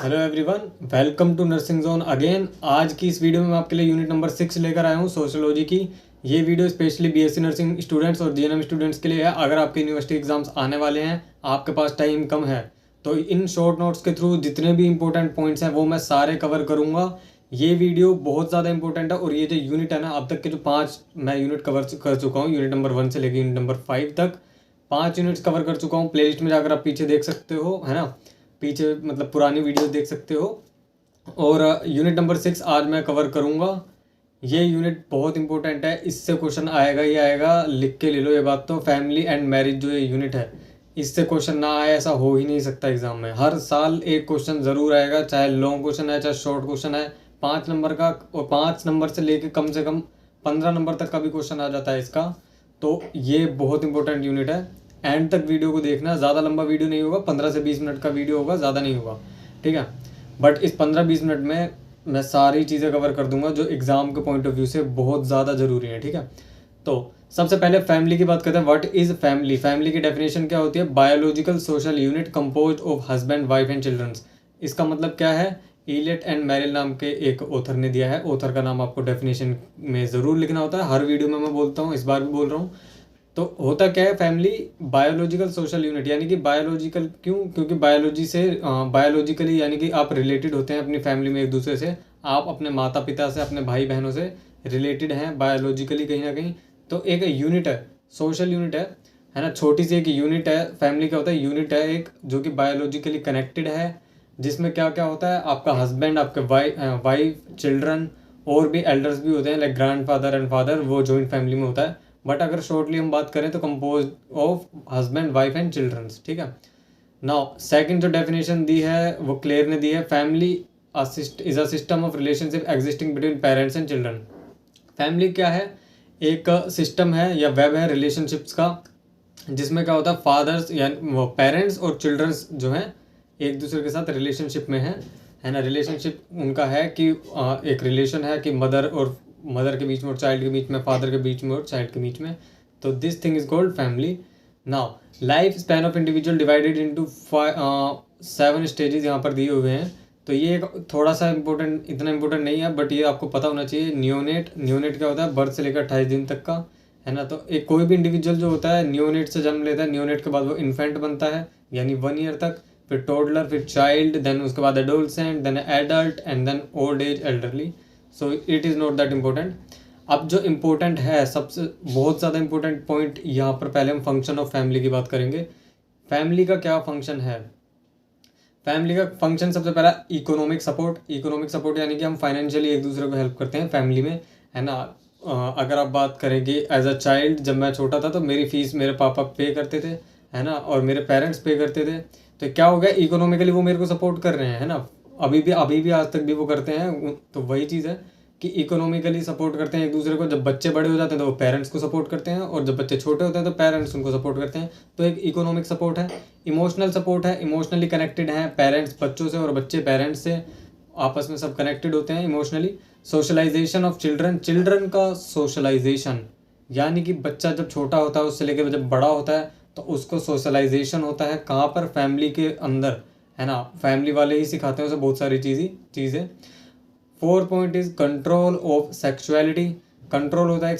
Hello everyone, welcome to nursing zone again. आज की इस वीडियो में मैं आपके लिए यूनिट नंबर 6 लेकर आया हूँ, सोशियोलॉजी की। ये video specially BSc nursing students और जीएनएम स्टूडेंट्स के लिए है। अगर आपके यूनिवर्सिटी एग्जाम्स आने वाले हैं, आपके पास टाइम कम है, तो इन शॉर्ट नोट्स के थ्रू जितने भी इंपॉर्टेंट पॉइंट्स हैं वो मैं सारे कवर करूँगा। ये वीडियो बहुत ज़्यादा इंपॉर्टेंट है और ये जो यूनिट है ना, अब तक के जो 5 मैं यूनिट कवर कर चुका हूँ, यूनिट नंबर 1 से लेकर यूनिट नंबर 5 तक 5 यूनिट्स कवर कर चुका हूँ। प्लेलिस्ट में जाकर आप पीछे देख सकते हो, है ना, पीछे मतलब पुरानी वीडियोस देख सकते हो। और यूनिट नंबर 6 आज मैं कवर करूँगा। ये यूनिट बहुत इंपॉर्टेंट है, इससे क्वेश्चन आएगा ही आएगा, लिख के ले लो ये बात। तो फैमिली एंड मैरिज जो ये यूनिट है, इससे क्वेश्चन ना आए ऐसा हो ही नहीं सकता एग्जाम में। हर साल एक क्वेश्चन ज़रूर आएगा, चाहे लॉन्ग क्वेश्चन है चाहे शॉर्ट क्वेश्चन है। 5 नंबर का, और 5 नंबर से लेके कम से कम 15 नंबर तक का भी क्वेश्चन आ जाता है इसका। तो ये बहुत इंपॉर्टेंट यूनिट है। एंड तक वीडियो को देखना, ज़्यादा लंबा वीडियो नहीं होगा, 15 से 20 मिनट का वीडियो होगा, ज़्यादा नहीं होगा, ठीक है। बट इस 15-20 मिनट में मैं सारी चीज़ें कवर कर दूंगा जो एग्ज़ाम के पॉइंट ऑफ व्यू से बहुत ज़्यादा ज़रूरी है, ठीक है। तो सबसे पहले फैमिली की बात करते हैं। What is family? फैमिली की डेफिनेशन क्या होती है? Biological social unit composed of husband wife and childrens. इसका मतलब क्या है? इलियट एंड मैरिल नाम के एक ऑथर ने दिया है। ऑथर का नाम आपको डेफिनेशन में ज़रूर लिखना होता है, हर वीडियो में मैं बोलता हूँ, इस बार भी बोल रहा हूँ। तो होता क्या है फैमिली? बायोलॉजिकल सोशल यूनिट, यानी कि बायोलॉजिकल क्यों? क्योंकि बायोलॉजी से बायोलॉजिकली यानी कि आप रिलेटेड होते हैं अपनी फैमिली में एक दूसरे से। आप अपने माता पिता से, अपने भाई बहनों से रिलेटेड हैं बायोलॉजिकली कहीं ना कहीं। तो एक यूनिट है, सोशल यूनिट है ना, छोटी सी एक यूनिट है। फैमिली क्या होता है? यूनिट है एक जो कि बायोलॉजिकली कनेक्टेड है, जिसमें क्या क्या होता है? आपका हस्बैंड, आपके वाइफ, चिल्ड्रन, और भी एल्डर्स भी होते हैं like grand father and father, वो जॉइंट फैमिली में होता है। बट अगर शॉर्टली हम बात करें तो compose of husband wife and childrens, ठीक है। नाउ सेकंड जो डेफिनेशन दी है वो क्लियर ने दी है। Family is a system of relationship existing between parents and children. Family क्या है? एक सिस्टम है या वेब है रिलेशनशिप्स का, जिसमें क्या होता है? फादर्स या पेरेंट्स और चिल्ड्रंस जो हैं एक दूसरे के साथ रिलेशनशिप में है ना। रिलेशनशिप उनका है कि एक रिलेशन है कि मदर के बीच में और चाइल्ड के बीच में, फादर के बीच में और चाइल्ड के बीच में। तो this thing is called family. Now life span of individual divided into 7 stages यहाँ पर दिए हुए हैं। तो ये एक थोड़ा सा इंपॉर्टेंट, इतना इंपॉर्टेंट नहीं है बट ये आपको पता होना चाहिए। न्यूनेट क्या होता है? बर्थ से लेकर 28 दिन तक का, है ना। तो एक कोई भी इंडिविजुअल जो होता है न्यूनेट से जन्म लेता है, न्यूनेट के बाद वो इन्फेंट बनता है यानी 1 ईयर तक, फिर टोडलर, फिर चाइल्ड, देन उसके बाद adolescent, then adult and then old age elderly. So it is not that important. अब जो इम्पोर्टेंट है, सबसे बहुत ज़्यादा इम्पोर्टेंट पॉइंट यहाँ पर, पहले हम फंक्शन ऑफ फैमिली की बात करेंगे। फैमिली का क्या फंक्शन है? फैमिली का फंक्शन सबसे पहला इकोनॉमिक सपोर्ट। इकोनॉमिक सपोर्ट यानी कि हम फाइनेंशियली एक दूसरे को हेल्प करते हैं फैमिली में, है ना। अगर आप बात करेंगे एज अ चाइल्ड, जब मैं छोटा था तो मेरी फीस मेरे पापा पे करते थे, है ना, और मेरे पेरेंट्स पे करते थे। तो क्या हो गया? इकोनॉमिकली वो मेरे को सपोर्ट कर रहे हैं, है ना। अभी भी आज तक भी वो करते हैं। तो वही चीज़ है कि इकोनॉमिकली सपोर्ट करते हैं एक दूसरे को। जब बच्चे बड़े हो जाते हैं तो वो पेरेंट्स को सपोर्ट करते हैं, और जब बच्चे छोटे होते हैं तो पेरेंट्स उनको सपोर्ट करते हैं। तो एक इकोनॉमिक सपोर्ट है। इमोशनल सपोर्ट है, इमोशनली कनेक्टेड हैं पेरेंट्स बच्चों से और बच्चे पेरेंट्स से, आपस में सब कनेक्टेड होते हैं emotionally. Socialization of children, children का सोशलाइजेशन यानी कि बच्चा जब छोटा होता है उससे लेकर जब बड़ा होता है तो उसको सोशलाइजेशन होता है कहाँ पर? फैमिली के अंदर, है ना। फैमिली वाले ही सिखाते हैं उसे बहुत सारी चीज़ें। 4 point is control of sexuality. Control होता है, एक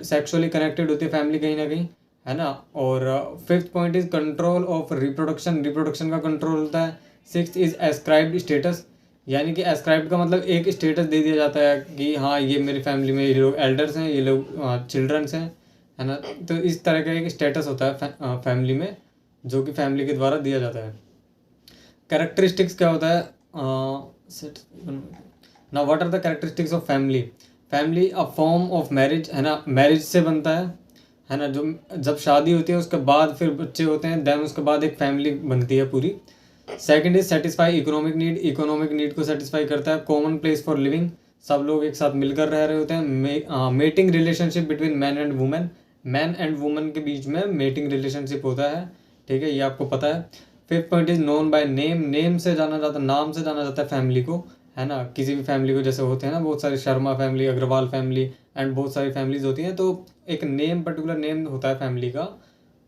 सेक्सुअली कनेक्टेड होती है फैमिली कहीं ना कहीं, है ना। और 5th point is control of reproduction. Reproduction का कंट्रोल होता है। 6th इज एस्क्राइब्ड स्टेटस, यानी कि एस्क्राइब्ड का मतलब एक स्टेटस दे दिया जाता है कि हाँ ये मेरी फैमिली में ये लोग एल्डर्स हैं, ये लोग चिल्ड्रंस हैं, है ना। तो इस तरह का एक स्टेटस होता है फैमिली में, जो कि फैमिली के द्वारा दिया जाता है। कैरेक्टरिस्टिक्स क्या होता है? ना what are the characteristics of family? Family a form of marriage, है ना। मैरिज से बनता है ना। जो जब शादी होती है उसके बाद फिर बच्चे होते हैं, देन उसके बाद एक फैमिली बनती है पूरी। Second is satisfy economic need. Economic need को सेटिस्फाई करता है। कॉमन प्लेस फॉर लिविंग, सब लोग एक साथ मिलकर रह रहे होते हैं। Mating relationship between man and women, man and women के बीच में मेटिंग रिलेशनशिप होता है, ठीक है, ये आपको पता है। 5th point is known by name. Name से जाना जाता है, नाम से जाना जाता है फैमिली को, है ना। किसी भी फैमिली को, जैसे होते हैं ना बहुत सारे, Sharma family, Agarwal family and बहुत सारी फैमिलीज होती हैं, तो एक नेम, पर्टिकुलर नेम होता है फैमिली का,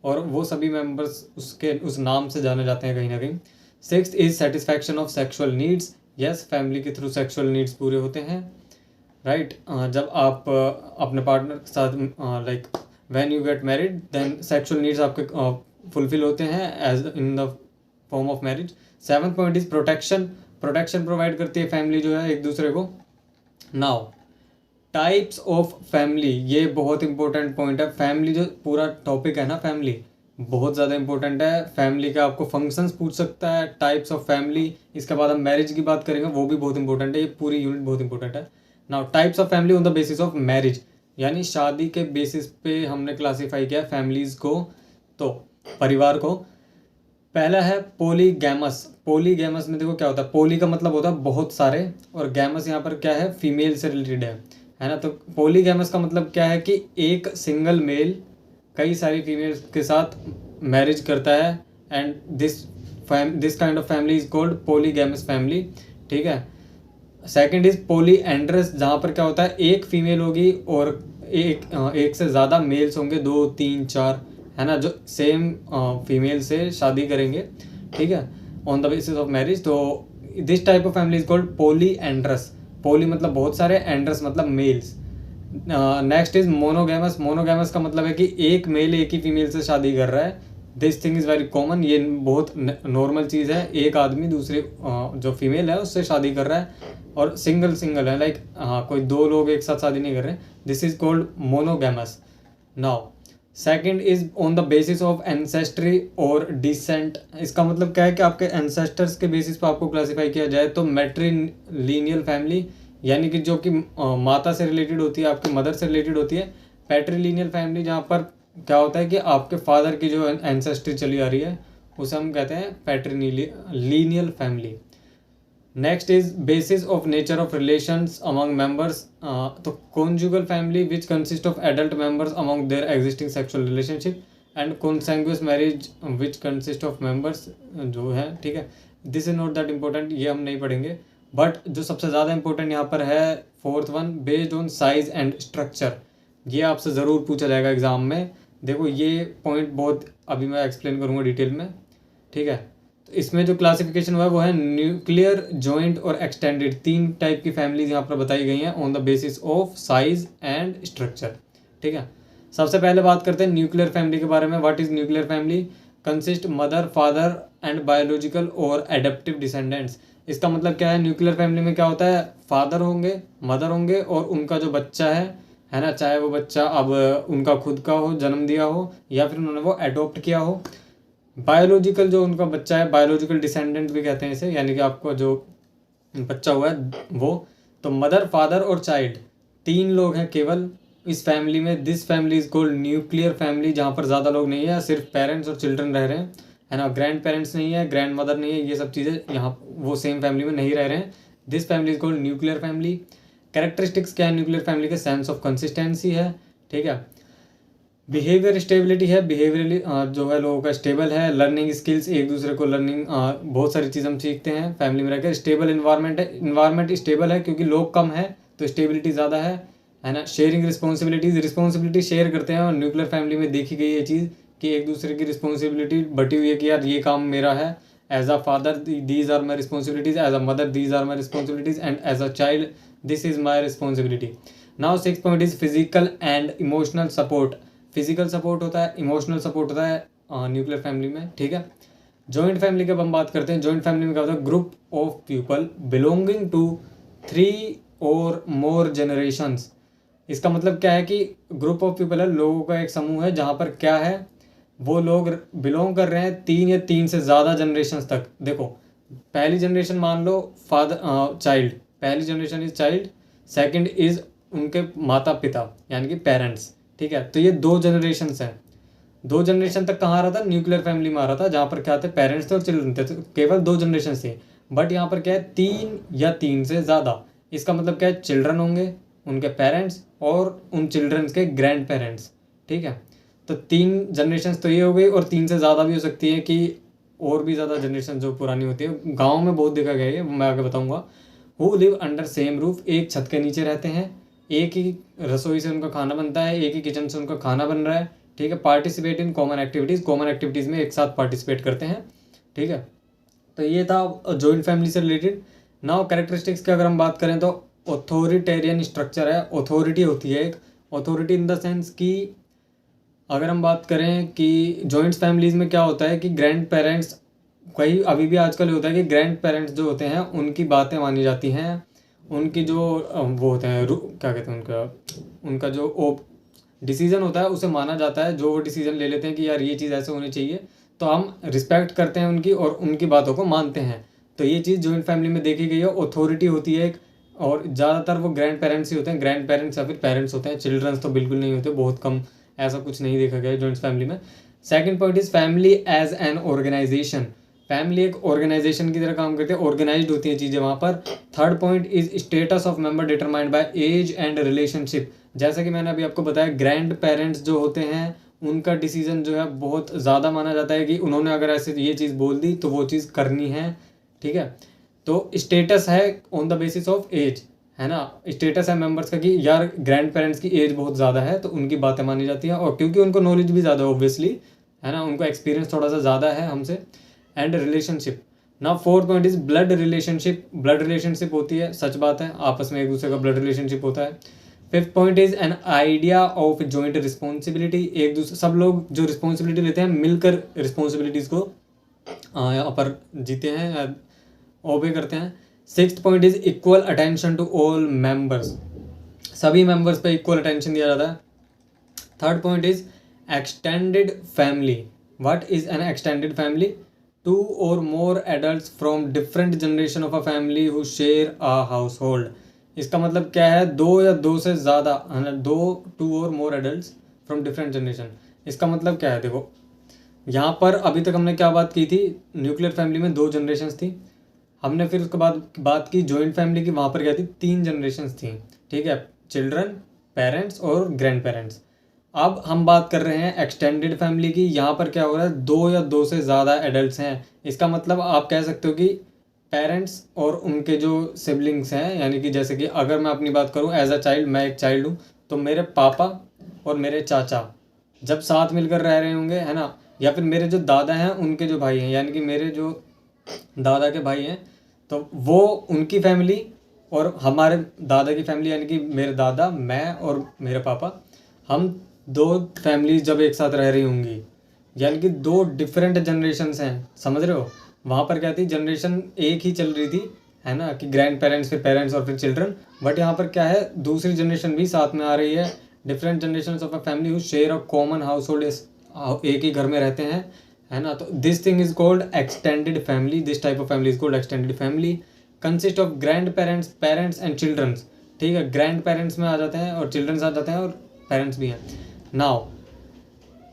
और वो सभी मेंबर्स उसके उस नाम से जाने जाते हैं कहीं ना कहीं। Sixth is satisfaction of sexual needs. Yes, family के थ्रू सेक्सुअल नीड्स पूरे होते हैं, राइट। जब आप अपने पार्टनर के साथ like when you get married then sexual needs आपके फुलफिल होते हैं as in the form of marriage. Seventh point is protection. Protection provide करती है फैमिली जो है एक दूसरे को। नाउ टाइप्स ऑफ फैमिली, ये बहुत इंपॉर्टेंट पॉइंट है। फैमिली जो पूरा टॉपिक है ना, फैमिली बहुत ज़्यादा इंपॉर्टेंट है। फैमिली का आपको फंक्शंस पूछ सकता है, टाइप्स ऑफ फैमिली, इसके बाद हम मैरिज की बात करेंगे, वो भी बहुत इंपॉर्टेंट है। ये पूरी यूनिट बहुत इंपॉर्टेंट है। Now types of family on the basis of marriage, यानी शादी के बेसिस पे हमने क्लासीफाई किया फैमिलीज़ को, तो परिवार को। पहला है पोलीगैमस। पोलीगैमस में देखो क्या होता है, पोली का मतलब होता है बहुत सारे, और गैमस यहाँ पर क्या है, फीमेल से रिलेटेड है ना। तो पोलीगैमस का मतलब क्या है कि एक सिंगल मेल कई सारी फीमेल्स के साथ मैरिज करता है, and this kind of family is called polygamous family, ठीक है। सेकंड इज पॉलीएंड्रस, जहाँ पर क्या होता है एक फीमेल होगी और एक से ज़्यादा मेल्स होंगे, 2 3 4, है ना, जो सेम फीमेल से शादी करेंगे, ठीक है, on the basis of marriage. तो this type of family is called polyandrous. Poly मतलब बहुत सारे, एंड्रस मतलब males. Next is monogamous. Monogamous का मतलब है कि एक मेल एक ही फीमेल से शादी कर रहा है। This thing is very common, ये बहुत नॉर्मल चीज़ है। एक आदमी दूसरे जो फीमेल है उससे शादी कर रहा है, और सिंगल सिंगल है, लाइक कोई 2 लोग एक साथ शादी नहीं कर रहे। This is called monogamous. Now second is on the basis of ancestry और डिसेंट। इसका मतलब क्या है कि आपके एंसेस्टर्स के बेसिस पर आपको क्लासीफाई किया जाए तो मैट्रिलिनियल फैमिली, यानी कि जो कि माता से रिलेटेड होती है, आपकी मदर से रिलेटेड होती है। पैट्रिलिनियल फैमिली, जहाँ पर क्या होता है कि आपके फादर की जो एंसेस्ट्री चली आ रही है उसे हम कहते हैं patrilineal family. Next is basis of nature of relations among members. तो conjugal family which consist of adult members among their existing sexual relationship, and consanguineous marriage which consist of members जो है, ठीक है। This is not that important, ये हम नहीं पढ़ेंगे। But जो सबसे ज़्यादा इंपॉर्टेंट यहाँ पर है fourth one, based on size and structure. ये आपसे ज़रूर पूछा जाएगा एग्जाम में। देखो ये पॉइंट बहुत अभी मैं एक्सप्लेन करूँगा डिटेल में, ठीक है। तो इसमें जो क्लासिफिकेशन हुआ है वो है न्यूक्लियर, जॉइंट और एक्सटेंडेड। 3 टाइप की फैमिलीज यहाँ पर बताई गई हैं on the basis of size and structure, ठीक है। सबसे पहले बात करते हैं न्यूक्लियर फैमिली के बारे में। What is nuclear family? Consist mother, father and biological और एडेप्टिव डिसेंडेंट्स। इसका मतलब क्या है, न्यूक्लियर फैमिली में क्या होता है, फादर होंगे, मदर होंगे और उनका जो बच्चा है ना, चाहे वो बच्चा अब उनका खुद का हो, जन्म दिया हो, या फिर उन्होंने वो एडॉप्ट किया हो। बायोलॉजिकल जो उनका बच्चा है, बायोलॉजिकल डिसेंडेंट भी कहते हैं इसे, यानी कि आपको जो बच्चा हुआ है वो। तो मदर, फादर और चाइल्ड, 3 लोग हैं केवल इस फैमिली में। This family is called nuclear family, जहाँ पर ज़्यादा लोग नहीं है, सिर्फ पेरेंट्स और चिल्ड्रन रह रहे हैं, है ना। ग्रैंड पेरेंट्स नहीं है, ग्रैंड मदर नहीं है, ये सब चीज़ें यहाँ वो सेम फैमिली में नहीं रह रहे हैं। This family is called nuclear family. Characteristics क्या है न्यूक्लियर फैमिली के? सेंस ऑफ कंसिस्टेंसी है, ठीक है। बिहेवियर स्टेबिलिटी है, बिहेवियरली जो है लोगों का स्टेबल है। लर्निंग स्किल्स, एक दूसरे को लर्निंग बहुत सारी चीज़ हम सीखते हैं फैमिली में रहकर। स्टेबल इन्वायरमेंट है, इन्वायरमेंट स्टेबल है क्योंकि लोग कम है तो स्टेबिलिटी ज़्यादा है ना। शेयरिंग रिस्पॉन्सिबिलिटीज़, रिस्पॉन्सिबिलिटी शेयर करते हैं, और न्यूक्लियर फैमिली में देखी गई ये चीज़ कि एक दूसरे की रिस्पॉन्सिबिलिटी बटी हुई है कि यार ये काम मेरा है। As a father these are my responsibilities, as a mother these are my responsibilities, and as a child this is my responsibility. Now 6 point is physical and emotional support. Physical support होता है, emotional support होता है nuclear family में, ठीक है। Joint family की अब हम बात करते हैं। जॉइंट फैमिली में क्या होता है, group of people belonging to 3 और मोर जनरेशंस। इसका मतलब क्या है कि ग्रुप ऑफ पीपल है, लोगों का एक समूह है जहाँ पर क्या है, वो लोग बिलोंग कर रहे हैं 3 या 3 से ज़्यादा जनरेशंस तक। देखो पहली जनरेशन मान लो फादर चाइल्ड, पहली generation is child, second is उनके माता पिता यानी कि पेरेंट्स, ठीक है। तो ये 2 जनरेशन्स हैं। 2 जनरेशन तक कहाँ आ रहा था, न्यूक्लियर फैमिली में आ रहा था, जहाँ पर क्या थे, पेरेंट्स थे और चिल्ड्रन थे, तो केवल 2 जनरेशन थे। बट यहाँ पर क्या है, 3 या 3 से ज़्यादा। इसका मतलब क्या है, चिल्ड्रन होंगे, उनके पेरेंट्स और उन चिल्ड्रंस के ग्रैंड पेरेंट्स, ठीक है। तो 3 जनरेशन तो ये हो गई, और 3 से ज़्यादा भी हो सकती है कि और भी ज़्यादा जनरेशन जो पुरानी होती है, गाँव में बहुत देखा गया है, मैं आगे बताऊँगा। Who live under same roof, एक छत के नीचे रहते हैं, एक ही रसोई से उनका खाना बनता है, एक ही किचन से उनका खाना बन रहा है, ठीक है। Participate in common activities, common activities में एक साथ पार्टिसिपेट करते हैं, ठीक है। तो ये था जॉइंट फैमिली से रिलेटेड। नाउ कैरेक्टरिस्टिक्स की अगर हम बात करें तो ऑथोरिटेरियन स्ट्रक्चर है, अथॉरिटी होती है एक, अथॉरिटी इन द सेंस कि अगर हम बात करें कि जॉइंट फैमिलीज़ में क्या होता है कि ग्रैंड पेरेंट्स, कई अभी भी आजकल होता है कि ग्रैंड पेरेंट्स जो होते हैं उनकी बातें मानी जाती हैं, उनकी जो वो होते हैं क्या कहते हैं उनका जो डिसीज़न होता है उसे माना जाता है, जो वो डिसीज़न ले लेते हैं कि यार ये चीज़ ऐसे होनी चाहिए, तो हम रिस्पेक्ट करते हैं उनकी और उनकी बातों को मानते हैं। तो ये चीज़ जॉइंट फैमिली में देखी गई है, अथॉरिटी होती है एक, और ज़्यादातर वो ग्रैंड पेरेंट्स ही होते हैं, ग्रैंड पेरेंट्स या फिर पेरेंट्स होते हैं, चिल्ड्रंस तो बिल्कुल नहीं होते, बहुत कम, ऐसा कुछ नहीं देखा गया है जॉइंट फैमिली में। Second point is family as an organisation, family एक ऑर्गेनाइजेशन की तरह काम करते हैं, ऑर्गेनाइज्ड होती हैं चीज़ें वहाँ पर। Third point is status of member determined by age and relationship, जैसा कि मैंने अभी आपको बताया ग्रैंड पेरेंट्स जो होते हैं उनका डिसीजन जो है बहुत ज़्यादा माना जाता है कि उन्होंने अगर ऐसे ये चीज़ बोल दी तो वो चीज़ करनी है, ठीक है। तो स्टेटस है on the basis of age, है ना, स्टेटस है मेंबर्स का कि यार ग्रैंड पेरेंट्स की एज बहुत ज़्यादा है तो उनकी बातें मानी जाती हैं, और क्योंकि उनको नॉलेज भी ज़्यादा है ऑब्वियसली, है ना, उनको एक्सपीरियंस थोड़ा सा ज़्यादा है हमसे। एंड रिलेशनशिप, ना fourth point is blood relationship, blood relationship होती है, सच बात है, आपस में एक दूसरे का ब्लड रिलेशनशिप होता है। Fifth point is an idea of joint responsibility, एक दूसरे सब लोग जो रिस्पॉन्सिबिलिटी लेते हैं मिलकर रिस्पॉन्सिबिलिटीज़ को यहाँ पर जीते हैं, ओबे करते हैं। Sixth point is equal attention to all members, सभी मेंबर्स पे इक्वल अटेंशन दिया जाता है। Third point is extended family, what is an extended family, two और more adults from different generation of a family who share a household, इसका मतलब क्या है, दो या दो से ज़्यादा, है ना, टू और more adults from different generation, इसका मतलब क्या है, देखो यहाँ पर अभी तक हमने क्या बात की थी, न्यूक्लियर फैमिली में 2 जनरेशन्स थी, हमने फिर उसके बाद बात की जॉइंट फैमिली की, वहाँ पर क्या थी, 3 जनरेशन्स थी, ठीक है, चिल्ड्रन, पेरेंट्स और ग्रैंड पेरेंट्स। अब हम बात कर रहे हैं एक्सटेंडेड फैमिली की, यहाँ पर क्या हो रहा है, 2 या 2 से ज़्यादा एडल्ट्स हैं, इसका मतलब आप कह सकते हो कि पेरेंट्स और उनके जो सिबलिंग्स हैं, यानी कि जैसे कि अगर मैं अपनी बात करूँ एज अ चाइल्ड, मैं एक चाइल्ड हूँ, तो मेरे पापा और मेरे चाचा जब साथ मिलकर रह रहे होंगे, है ना, या फिर मेरे जो दादा हैं उनके जो भाई हैं, यानी कि मेरे जो दादा के भाई हैं, तो वो उनकी फैमिली और हमारे दादा की फैमिली, यानी कि मेरे दादा, मैं और मेरे पापा, हम 2 फैमिलीज जब एक साथ रह रही होंगी, यानी कि 2 डिफरेंट जनरेशन्स हैं, समझ रहे हो। वहाँ पर क्या थी, जनरेशन एक ही चल रही थी, है ना, कि ग्रैंड पेरेंट्स, फिर पेरेंट्स और फिर चिल्ड्रन, बट यहाँ पर क्या है, दूसरी जनरेशन भी साथ में आ रही है, different generation of a family who share a common household, एक ही घर में रहते हैं, है ना। तो this thing is called extended family, this type of family is called extended family, consist of grandparents, parents and childrens, ठीक है, ग्रैंड पेरेंट्स में आ जाते हैं और चिल्ड्रंस आ जाते हैं और पेरेंट्स भी हैं। Now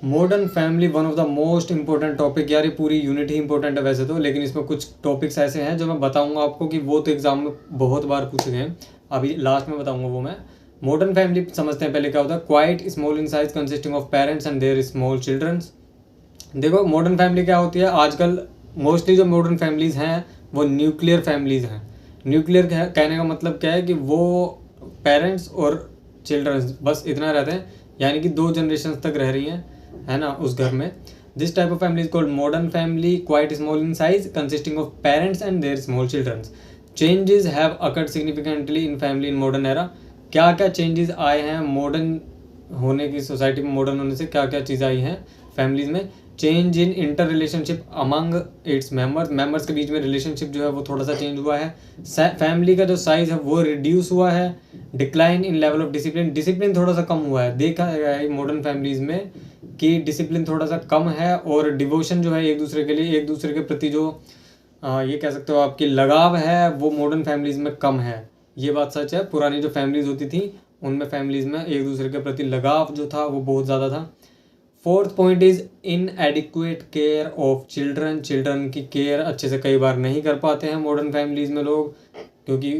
modern family, one of the most important topic, यार ये पूरी यूनिट ही इंपॉर्टेंट है वैसे तो, लेकिन इसमें कुछ टॉपिक्स ऐसे हैं जो मैं बताऊंगा आपको कि वो तो एग्जाम में बहुत बार पूछे गए हैं, अभी लास्ट में बताऊंगा वो मैं। मॉडर्न फैमिली समझते हैं पहले क्या होता है, quite small in size consisting of parents and their small childrens. देखो मॉडर्न फैमिली क्या होती है, आजकल मोस्टली जो मॉडर्न फैमिलीज़ हैं वो न्यूक्लियर फैमिलीज़ हैं। न्यूक्लियर कहने का मतलब क्या है कि वो पेरेंट्स और चिल्ड्रंस बस इतना रहते हैं, यानी कि 2 जनरेशन तक रह रही हैं, है ना, उस घर में। This type of family is called modern family, quite small in size consisting of parents and their small childrens. Changes have occurred significantly in family in modern era, क्या क्या चेंजेस आए हैं मॉडर्न होने की, सोसाइटी में modern होने से क्या क्या चीज़ आई हैं फैमिलीज़ में। Change in inter relationship among its members, members के बीच में रिलेशनशिप जो है वो थोड़ा सा चेंज हुआ है। फैमिली का जो साइज़ है वो रिड्यूस हुआ है। Decline in level of discipline, discipline थोड़ा सा कम हुआ है, देखा गया है मॉडर्न फैमिलीज़ में कि डिसिप्लिन थोड़ा सा कम है, और डिवोशन जो है एक दूसरे के लिए, एक दूसरे के प्रति जो ये कह सकते हो आपकी लगाव है, वो मॉडर्न फैमिलीज़ में कम है। ये बात सच है, पुरानी जो फैमिलीज़ होती थी उनमें फैमिलीज़ में एक दूसरे के प्रति लगाव जो था वो बहुत ज़्यादा था। Fourth point is इनएडिक्वेट care of children, children की केयर अच्छे से कई बार नहीं कर पाते हैं मॉडर्न फैमिलीज़ में लोग, क्योंकि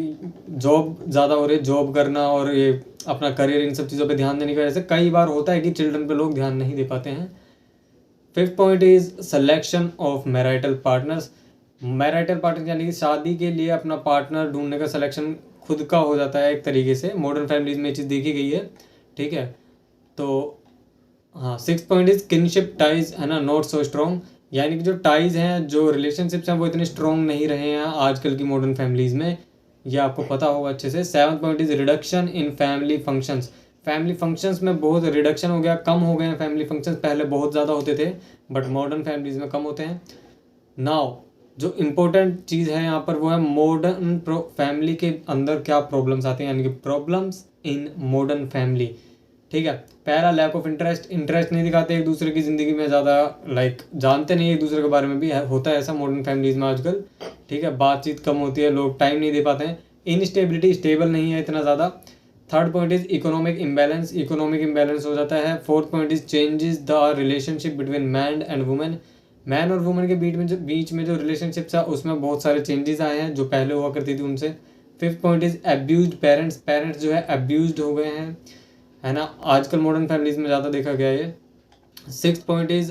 जॉब ज़्यादा हो रही है, जॉब करना और ये अपना करियर, इन सब चीज़ों पे ध्यान देने की वजह से कई बार होता है कि चिल्ड्रन पे लोग ध्यान नहीं दे पाते हैं। Fifth point is selection of marital partners, marital partner यानी कि शादी के लिए अपना पार्टनर ढूंढने का सिलेक्शन खुद का हो जाता है एक तरीके से, मॉडर्न फैमिलीज़ में ये चीज़ देखी गई है, ठीक है। तो हाँ, six point is kinship ties, है ना, नॉट सो स्ट्रॉन्ग, यानी कि जो टाइज हैं, जो रिलेशनशिप्स हैं, वो इतने स्ट्रॉन्ग नहीं रहे हैं आजकल की मॉडर्न फैमिलीज़ में। ये आपको पता होगा अच्छे से। 7th point is reduction in family functions. Family functions में बहुत रिडक्शन हो गया, कम हो गए हैं फैमिली फंक्शंस। पहले बहुत ज़्यादा होते थे बट मॉडर्न फैमिलीज़ में कम होते हैं। नाउ जो इम्पोर्टेंट चीज़ है यहाँ पर वो है मॉडर्न फैमिली के अंदर क्या प्रॉब्लम्स आते हैं, यानी कि प्रॉब्लम्स इन मॉडर्न फैमिली। ठीक है, पहला लैक ऑफ इंटरेस्ट। इंटरेस्ट नहीं दिखाते एक दूसरे की ज़िंदगी में, ज़्यादा जानते नहीं एक दूसरे के बारे में भी होता है ऐसा मॉडर्न फैमिलीज़ में आजकल। ठीक है, बातचीत कम होती है, लोग टाइम नहीं दे पाते हैं। इनस्टेबिलिटी, स्टेबल नहीं है इतना ज़्यादा। 3rd point is economic imbalance. Economic imbalance हो जाता है। 4th point is changes the relationship between man and women. Man और वुमेन के बीच में जो रिलेशनशिप्स है उसमें बहुत सारे चेंजेस आए हैं जो पहले हुआ करती थी उनसे। 5th point is abused parents. Parents जो है अब्यूज्ड हो गए हैं, है ना, आजकल मॉडर्न फैमिलीज में ज़्यादा देखा गया है। 6th पॉइंट इज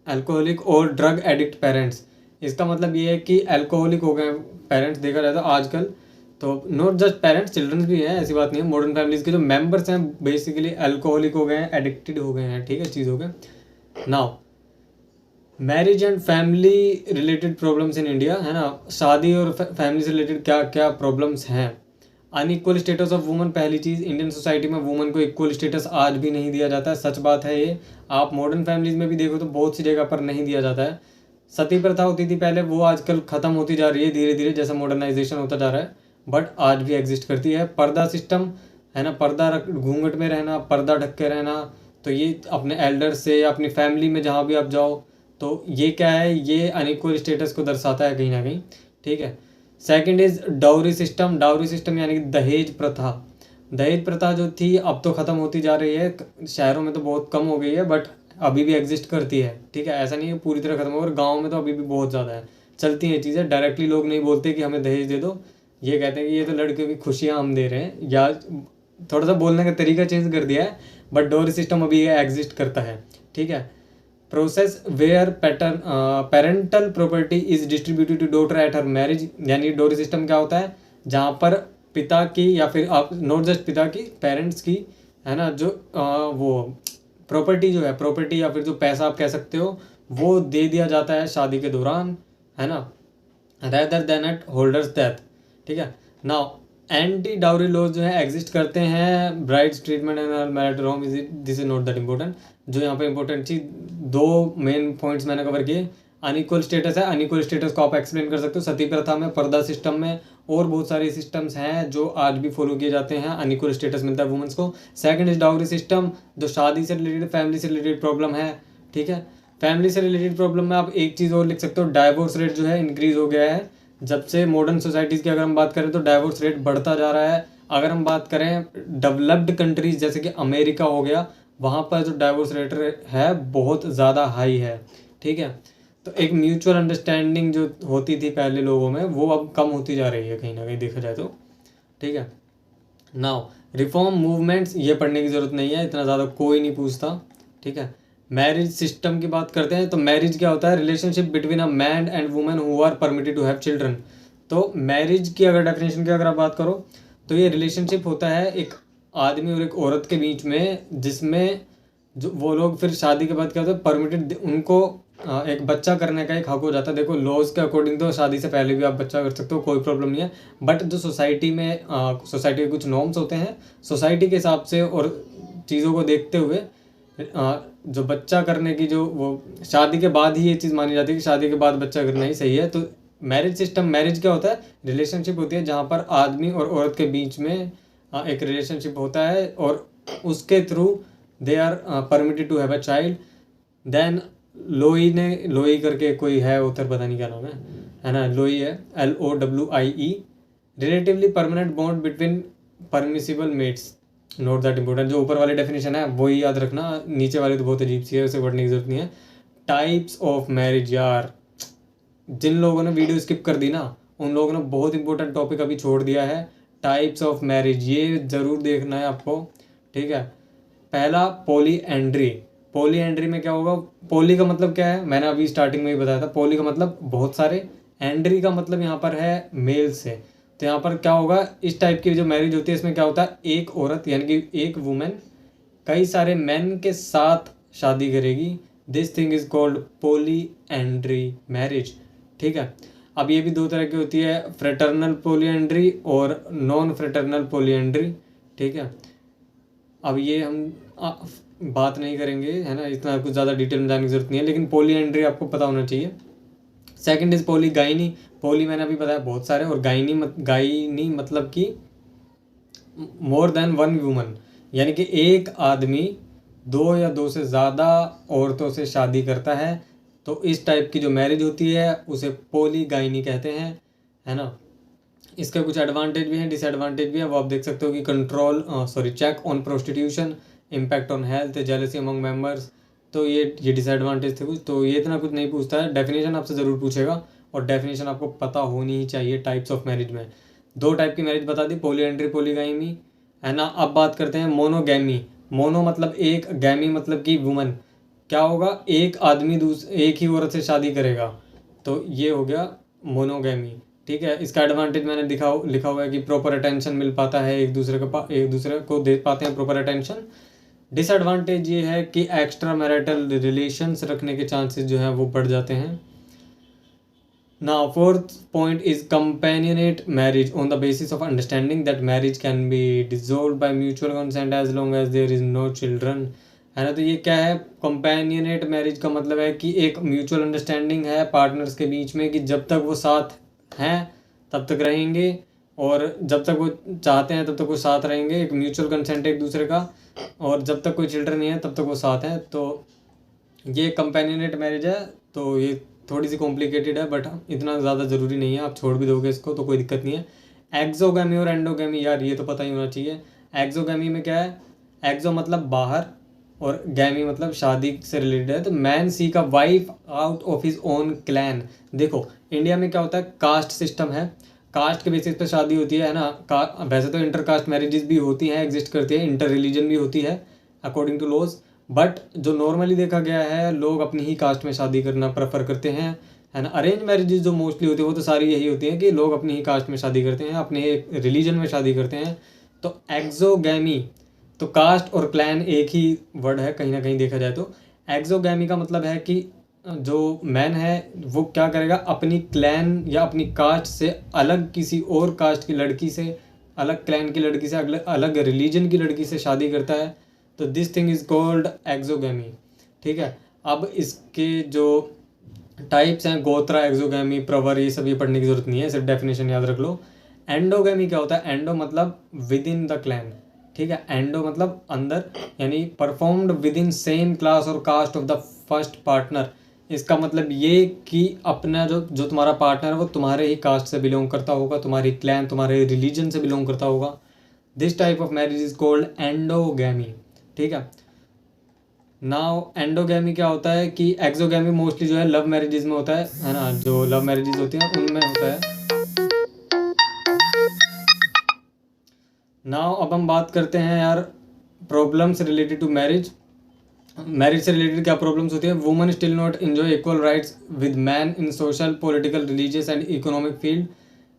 अल्कोहलिक और ड्रग एडिक्ट पेरेंट्स। इसका मतलब ये है कि अल्कोहलिक हो गए पेरेंट्स, देखा जाए तो आजकल। तो नॉट जस्ट पेरेंट्स, चिल्ड्रंस भी हैं, ऐसी बात नहीं है। मॉडर्न फैमिलीज़ के जो मेंबर्स हैं बेसिकली अल्कोहलिक हो गए हैं, एडिक्टेड हो गए हैं। ठीक है, चीज़ हो गए। Now marriage and family related problems in India, है ना, शादी और फैमिली से रिलेटेड क्या क्या प्रॉब्लम्स हैं। Unequal status of woman. पहली चीज़, इंडियन सोसाइटी में वुमन को इक्वल स्टेटस आज भी नहीं दिया जाता है, सच बात है ये। आप मॉडर्न फैमिलीज़ में भी देखो तो बहुत सी जगह पर नहीं दिया जाता है। सती प्रथा होती थी पहले, वो आजकल ख़त्म होती जा रही है धीरे धीरे जैसा मॉडर्नाइजेशन होता जा रहा है, बट आज भी एग्जिस्ट करती है। पर्दा सिस्टम, है ना, पर्दा घूंघट में रहना, पर्दा ढक के रहना, तो ये अपने एल्डर से या अपनी फैमिली में जहाँ भी आप जाओ तो ये क्या है, ये अनइक्वल स्टेटस को दर्शाता है कहीं ना कहीं। ठीक है। Second is dowry system. Dowry system यानी कि दहेज प्रथा। दहेज प्रथा जो थी अब तो ख़त्म होती जा रही है, शहरों में तो बहुत कम हो गई है बट अभी भी एग्जिस्ट करती है। ठीक है, ऐसा नहीं है पूरी तरह ख़त्म हो, और गाँव में तो अभी भी बहुत ज़्यादा है, चलती हैं चीज़ें। डायरेक्टली लोग नहीं बोलते कि हमें दहेज दे दो, ये कहते हैं कि ये तो लड़कियों की खुशियाँ हम दे रहे हैं, या थोड़ा सा बोलने का तरीका चेंज कर दिया है, बट डाउरी सिस्टम अभी एग्जिस्ट करता है। ठीक है। Process where parental property is distributed to daughter at her marriage. यानी डोरी सिस्टम क्या होता है, जहाँ पर पिता की या फिर आप नॉट जस्ट पिता की, पेरेंट्स की, है ना, जो वो प्रॉपर्टी जो है, प्रॉपर्टी या फिर जो पैसा आप कह सकते हो, वो दे दिया जाता है शादी के दौरान, है ना, rather than at holder's death. ठीक है। नाउ एंटी डाउरी लॉज जो है एग्जिस्ट करते हैं। Brides treatment and married home is, this is not that important. जो यहाँ पे इंपॉर्टेंट चीज, दो मेन पॉइंट्स मैंने कवर किए। अनइक्वल स्टेटस है, अनइक्वल स्टेटस को आप एक्सप्लेन कर सकते हो सती प्रथा में, पर्दा सिस्टम में, और बहुत सारे सिस्टम्स हैं जो आज भी फॉलो किए जाते हैं, अनइक्वल स्टेटस मिलता है वुमेन्स को। सेकंड इज डाउरी सिस्टम, जो शादी से रिलेटेड, फैमिली से रिलेटेड प्रॉब्लम है। ठीक है। फैमिली से रिलेटेड प्रॉब्लम में आप एक चीज़ और लिख सकते हो, डाइवोर्स रेट जो है इंक्रीज हो गया है। जब से मॉडर्न सोसाइटीज़ की अगर हम बात करें तो डाइवोर्स रेट बढ़ता जा रहा है। अगर हम बात करें डेवलप्ड कंट्रीज जैसे कि अमेरिका हो गया, वहाँ पर जो डाइवोर्स रेट है बहुत ज़्यादा हाई है। ठीक है। तो एक म्यूचुअल अंडरस्टैंडिंग जो होती थी पहले लोगों में, वो अब कम होती जा रही है कहीं ना कहीं देखा जाए तो। ठीक है। नाउ रिफॉर्म मूवमेंट्स, ये पढ़ने की ज़रूरत नहीं है, इतना ज़्यादा कोई नहीं पूछता। ठीक है। मैरिज सिस्टम की बात करते हैं तो मैरिज क्या होता है, relationship between a man and women who are permitted to have children. तो मैरिज की अगर डेफिनेशन की अगर आप बात करो तो ये रिलेशनशिप होता है एक आदमी और एक औरत के बीच में, जिसमें जो वो लोग फिर शादी के बाद क्या होता है, परमिटेड उनको एक बच्चा करने का एक हक हो जाता है। देखो लॉज के अकॉर्डिंग तो शादी से पहले भी आप बच्चा कर सकते हो, कोई प्रॉब्लम नहीं है, बट जो सोसाइटी में सोसाइटी के कुछ नॉर्म्स होते हैं, सोसाइटी के हिसाब से और चीज़ों को देखते हुए जो बच्चा करने की जो वो शादी के बाद ही ये चीज़ मानी जाती है कि शादी के बाद बच्चा करना ही सही है। तो मैरिज सिस्टम, मैरिज क्या होता है, रिलेशनशिप होती है जहाँ पर आदमी और औरत के बीच में एक रिलेशनशिप होता है और उसके through they are permitted to have a child. Then Lowie करके कोई है उधर, पता नहीं क्या नाम है ना, लोई है, LOWIE। Relatively permanent bond between permissible mates, note that important. जो ऊपर वाली डेफिनेशन है वही याद रखना, नीचे वाली तो बहुत अजीब सी है, उसे पढ़ने की जरूरत नहीं है। टाइप्स ऑफ मैरिज, यार जिन लोगों ने वीडियो स्किप कर दी ना, उन लोगों ने बहुत इंपॉर्टेंट टॉपिक अभी छोड़ दिया है। टाइप्स ऑफ मैरिज, ये ज़रूर देखना है आपको। ठीक है। पहला पॉली एंड्री। पॉली एंड्री में क्या होगा, पॉली का मतलब क्या है, मैंने अभी स्टार्टिंग में ही बताया था। पॉली का मतलब बहुत सारे, एंड्री का मतलब यहाँ पर है मेल से। तो यहाँ पर क्या होगा, इस टाइप की जो मैरिज होती है इसमें क्या होता है, एक औरत यानी कि एक वुमेन कई सारे मैन के साथ शादी करेगी, this thing is called polyandry marriage. ठीक है, अब ये भी दो तरह की होती है, फ्रेटर्नल पॉलीएंड्री और नॉन फ्रेटर्नल पॉलीएंड्री। ठीक है, अब ये हम बात नहीं करेंगे, है ना, इतना कुछ ज़्यादा डिटेल में जाने की जरूरत नहीं है, लेकिन पॉलीएंड्री आपको पता होना चाहिए। Second is polygyny. पॉली मैंने अभी बताया बहुत सारे, और गाइनी मतलब कि मोर देन वन वुमन, यानी कि एक आदमी दो या दो से ज़्यादा औरतों से शादी करता है, तो इस टाइप की जो मैरिज होती है उसे पॉलीगाइनी कहते हैं, है ना। इसके कुछ एडवांटेज भी हैं, डिसएडवांटेज भी है, वो आप देख सकते हो कि check on prostitution, impact on health, jealousy among members. तो ये डिसएडवांटेज थे कुछ, तो ये इतना कुछ नहीं पूछता है। डेफिनेशन आपसे ज़रूर पूछेगा, और डेफिनेशन आपको पता होनी ही चाहिए टाइप्स ऑफ मैरिज में। दो टाइप की मैरिज बता दी, पॉलीएंड्री पॉलीगाइनी, है ना। अब बात करते हैं मोनोगैमी। मोनो मतलब एक, गैमी मतलब कि वुमन। क्या होगा, एक आदमी एक ही औरत से शादी करेगा, तो ये हो गया मोनोगैमी। ठीक है, इसका एडवांटेज मैंने लिखा हुआ है कि प्रॉपर अटेंशन मिल पाता है, एक दूसरे को दे पाते हैं प्रॉपर अटेंशन। डिसएडवांटेज ये है कि एक्स्ट्रा मैरिटल रिलेशंस रखने के चांसेस जो है वो बढ़ जाते हैं। Now, fourth point is companionate marriage on the basis of understanding that marriage can be dissolved by mutual consent as long as there is no children, है ना। तो ये क्या है, कंपेनियनेट मैरिज का मतलब है कि एक म्यूचुअल अंडरस्टैंडिंग है पार्टनर्स के बीच में कि जब तक वो साथ हैं तब तक रहेंगे, और जब तक वो चाहते हैं तब तक वो साथ रहेंगे, एक म्यूचुअल कंसेंट एक दूसरे का, और जब तक कोई चिल्ड्रन नहीं है तब तक वो साथ हैं। तो ये कंपेनियनेट मैरिज है। तो ये थोड़ी सी कॉम्प्लिकेटेड है, बट इतना ज़्यादा ज़रूरी नहीं है, आप छोड़ भी दोगे इसको तो कोई दिक्कत नहीं है। एक्सोगैमी और एंडोगैमी, यार ये तो पता ही होना चाहिए। एक्सोगैमी में क्या है, एक्सो मतलब बाहर, और गैमी मतलब शादी से रिलेटेड है। तो man seek a wife out of his own clan. देखो इंडिया में क्या होता है, कास्ट सिस्टम है, कास्ट के बेसिस पे शादी होती है ना। वैसे तो इंटर कास्ट मैरिजेस भी होती हैं, एग्जिस्ट करती है, इंटर रिलीजन भी होती है अकॉर्डिंग टू लॉज, बट जो नॉर्मली देखा गया है लोग अपनी ही कास्ट में शादी करना प्रेफर करते हैं, है ना। अरेंज मैरिजेस जो मोस्टली होती है वो तो सारी यही होती हैं कि लोग अपनी ही कास्ट में शादी करते हैं, अपने रिलीजन में शादी करते हैं। तो एक्सोगैमी, तो कास्ट और क्लैन एक ही वर्ड है कहीं ना कहीं देखा जाए तो। एक्सोगैमी का मतलब है कि जो मैन है वो क्या करेगा, अपनी क्लैन या अपनी कास्ट से अलग किसी और कास्ट की लड़की से, अलग क्लैन की लड़की से, अलग रिलीजन की लड़की से शादी करता है। तो this thing is called exogamy. ठीक है, अब इसके जो टाइप्स हैं, गोत्रा, एक्सोगैमी, प्रवर, ये सब ये पढ़ने की जरूरत नहीं है, सिर्फ डेफिनेशन याद रख लो। एंडोगैमी क्या होता है, एंडो मतलब विद इन द क्लैन। ठीक है, एंडो मतलब अंदर, यानी performed within same class और caste of the first partner. इसका मतलब ये कि अपना जो तुम्हारा पार्टनर है वो तुम्हारे ही कास्ट से बिलोंग करता होगा, तुम्हारी क्लैन, तुम्हारे रिलीजन से बिलोंग करता होगा। This type of marriage is called endogamy. ठीक है, नाउ एंडोगैमी क्या होता है कि एक्सोगैमी मोस्टली जो है लव मैरिजेज में होता है ना, जो लव मैरिजेज होती हैं उनमें होता है। नाउ अब हम बात करते हैं यार problems related to marriage. Marriage से रिलेटेड क्या प्रॉब्लम्स होती है, woman still not enjoy equal rights with man in social, political, religious and economic field.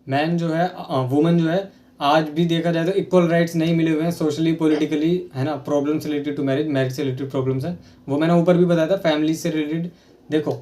Man जो है, वुमन जो है, आज भी देखा जाए तो इक्वल राइट्स नहीं मिले हुए हैं सोशली, पॉलिटिकली, है ना। Problems related to marriage, marriage से रिलेटेड प्रॉब्लम्स हैं, वो मैंने ऊपर भी बताया था। फैमिलीज से रिलेटेड, देखो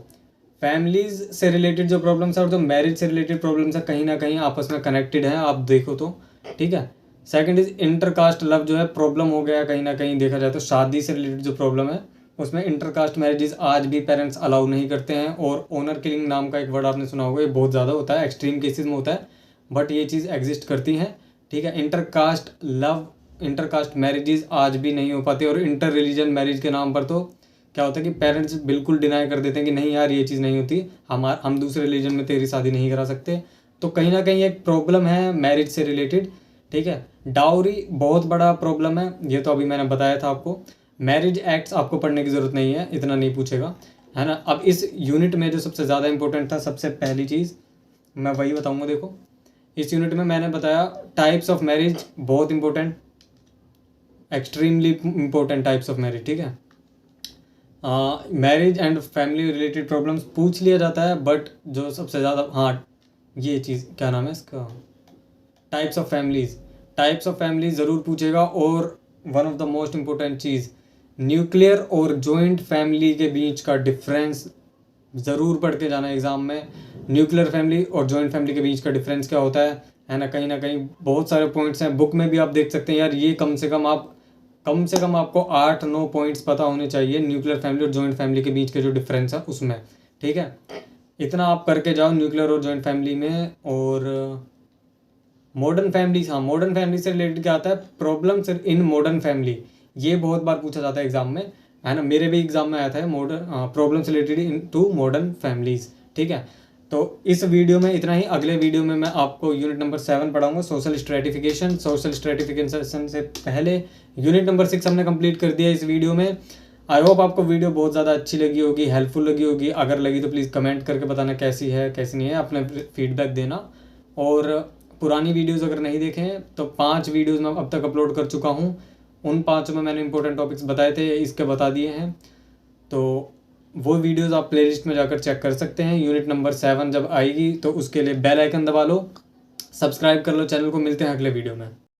फैमिलीज से रिलेटेड जो प्रॉब्लम्स है और जो मैरिज से रिलेटेड प्रॉब्लम्स है कहीं ना कहीं आपस में कनेक्टेड है, आप देखो तो। ठीक है, सेकंड इज इंटरकास्ट लव, जो है प्रॉब्लम हो गया कहीं ना कहीं देखा जाए तो शादी से रिलेटेड जो प्रॉब्लम है उसमें इंटरकास्ट मैरिजेस आज भी पेरेंट्स अलाउ नहीं करते हैं। और ओनर किलिंग नाम का एक वर्ड आपने सुना होगा, ये बहुत ज़्यादा होता है, एक्सट्रीम केसेस में होता है, बट ये चीज़ एग्जिस्ट करती है। ठीक है, इंटरकास्ट लव, इंटरकास्ट मैरिजेस आज भी नहीं हो पाती, और इंटर रिलीजन मैरिज के नाम पर तो क्या होता है कि पेरेंट्स बिल्कुल डिनाई कर देते हैं कि नहीं यार ये चीज़ नहीं होती, हम दूसरे रिलीजन में तेरी शादी नहीं करा सकते। तो कहीं ना कहीं एक प्रॉब्लम है मैरिज से रिलेटेड। ठीक है, डाउरी बहुत बड़ा प्रॉब्लम है, ये तो अभी मैंने बताया था आपको। मैरिज एक्ट्स आपको पढ़ने की ज़रूरत नहीं है, इतना नहीं पूछेगा, है ना। अब इस यूनिट में जो सबसे ज़्यादा इंपॉर्टेंट था, सबसे पहली चीज़ मैं वही बताऊँगा। देखो इस यूनिट में मैंने बताया टाइप्स ऑफ मैरिज, बहुत important, extremely important types of marriage. ठीक है, marriage and family related problems पूछ लिया जाता है, बट जो सबसे ज़्यादा, हाँ ये चीज़ क्या नाम है इसका, types of families, types of families ज़रूर पूछेगा। और one of the most important cheese, nuclear और जॉइंट फैमिली के बीच का डिफरेंस ज़रूर पढ़ के जाना एग्ज़ाम में। न्यूक्लियर फैमिली और जॉइंट फैमिली के बीच का डिफरेंस क्या होता है ना कहीं बहुत सारे पॉइंट्स हैं, बुक में भी आप देख सकते हैं यार। ये कम से कम आपको 8-9 पॉइंट्स पता होने चाहिए न्यूक्लियर फैमिली और जॉइंट फैमिली के बीच के जो डिफरेंस है उसमें, ठीक है। इतना आप करके जाओ न्यूक्लियर और जॉइंट फैमिली में। और मॉडर्न फैमिलीज, हाँ मॉडर्न फैमिली से रिलेटेड क्या आता है, प्रॉब्लम्स इन मॉडर्न फैमिली, ये बहुत बार पूछा जाता है एग्जाम में, है ना। मेरे भी एग्जाम में आया था modern problems related in to modern families, ठीक है। तो इस वीडियो में इतना ही। अगले वीडियो में मैं आपको यूनिट नंबर 7 पढ़ाऊंगा, सोशल स्ट्रेटिफिकेशन। सोशल स्ट्रेटिफिकेशन से पहले यूनिट नंबर 6 हमने कंप्लीट कर दिया इस वीडियो में। आई होप आपको वीडियो बहुत ज़्यादा अच्छी लगी होगी, हेल्पफुल लगी होगी। अगर लगी तो प्लीज़ कमेंट करके बताना कैसी है कैसी नहीं है, अपने फीडबैक देना। और पुरानी वीडियोस अगर नहीं देखे हैं तो 5 वीडियोस मैं अब तक अपलोड कर चुका हूँ। उन 5 में मैंने इंपॉर्टेंट टॉपिक्स बताए थे, इसके बता दिए हैं। तो वो वीडियोस आप प्लेलिस्ट में जाकर चेक कर सकते हैं। यूनिट नंबर 7 जब आएगी तो उसके लिए बेल आइकन दबा लो, सब्सक्राइब कर लो चैनल को। मिलते हैं अगले वीडियो में।